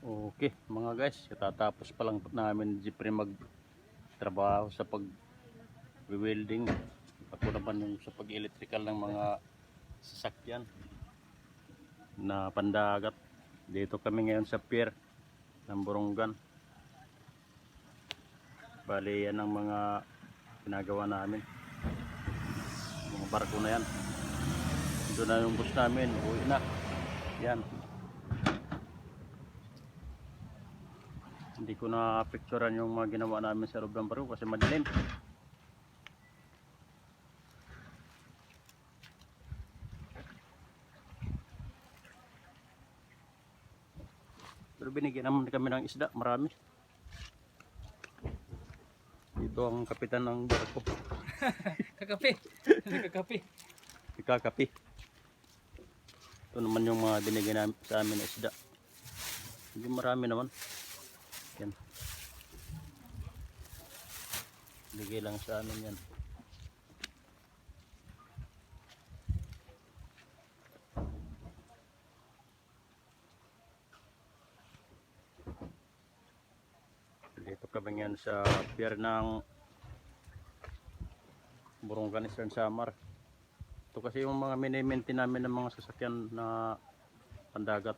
Okay mga guys, katatapos pa lang namin Jeffrey magtrabaho sa pag-welding. Ako naman yung sa pag-electrical ng mga sasakyan na pandagat. Dito kami ngayon sa pier ng Borongan. Bali yan ang mga ginagawa namin, mga barko na yan. Doon na yung bus namin, uwi na yan. Hindi ko na picturean yung mga ginawa namin sa loob ng barko kasi madilim. Pero binigyan naman kami ng isda, marami. Ito ang kapitan ng barko. Kakape. Kakape. Ikakapi. Ito naman yung mga binigyan namin sa amin na isda. Hindi marami naman. Yan. Bigay lang sa amin yan. Dito kami ngayon sa pier ng Borongan Eastern Samar. Ito kasi yung mga mini-maintain namin ng mga sasakyan na pandagat.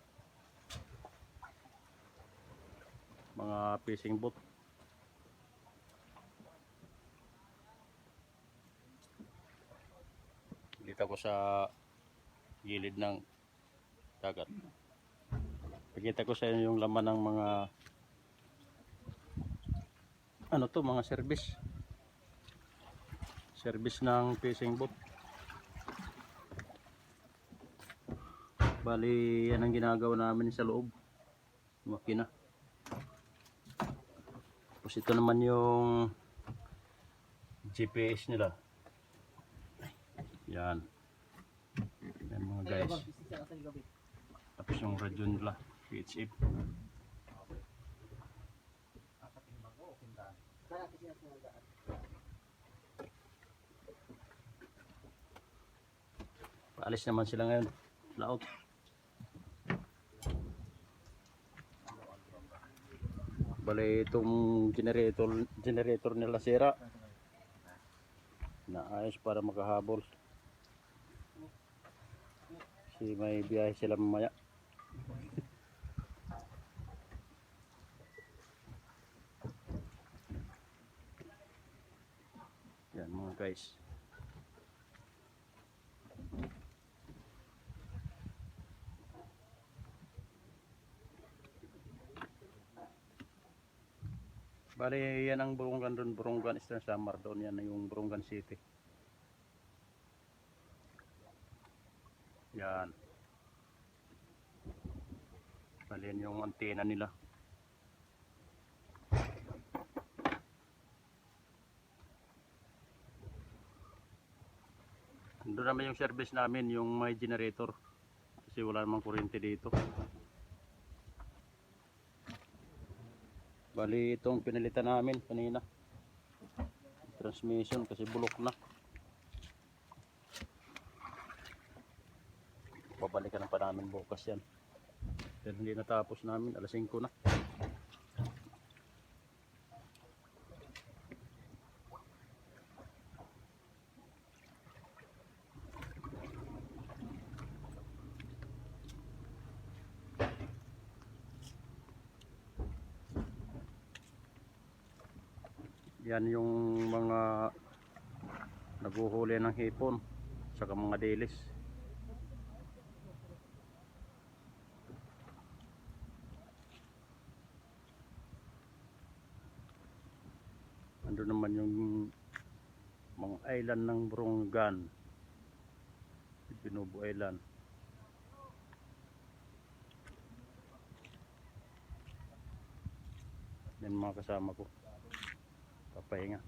Mga fishing boat. Dito ako sa gilid ng dagat. Pakita ko sa inyo yung laman ng mga mga service ng fishing boat. Bali yan ang ginagawa namin sa loob, makina. Tapos ito naman yung GPS nila. Yan mga guys. Tapos yung radyo nila VHF. Paalis naman sila ngayon, laot. Bali itong generator nila sira. Naayos para makahabol. Kasi may biyahe sila mamaya. Yan mga guys. Bali yan ang Borongan doon, Borongan Eastern Samar doon, yan yung Borongan City. Yan. Bali yan yung antena nila. Doon naman yung service namin, yung may generator. Kasi wala namang kuryente dito. Bali itong pinalitan namin kanina, transmission, kasi bulok na. Babalikan pa namin bukas yan. Pero hindi natapos namin, alas 5 na. Yan yung mga naguhuli ng hipon saka mga dilis. Ando naman yung mga island ng Borongan, Binobo Island. Yan mga kasama ko, papahinga.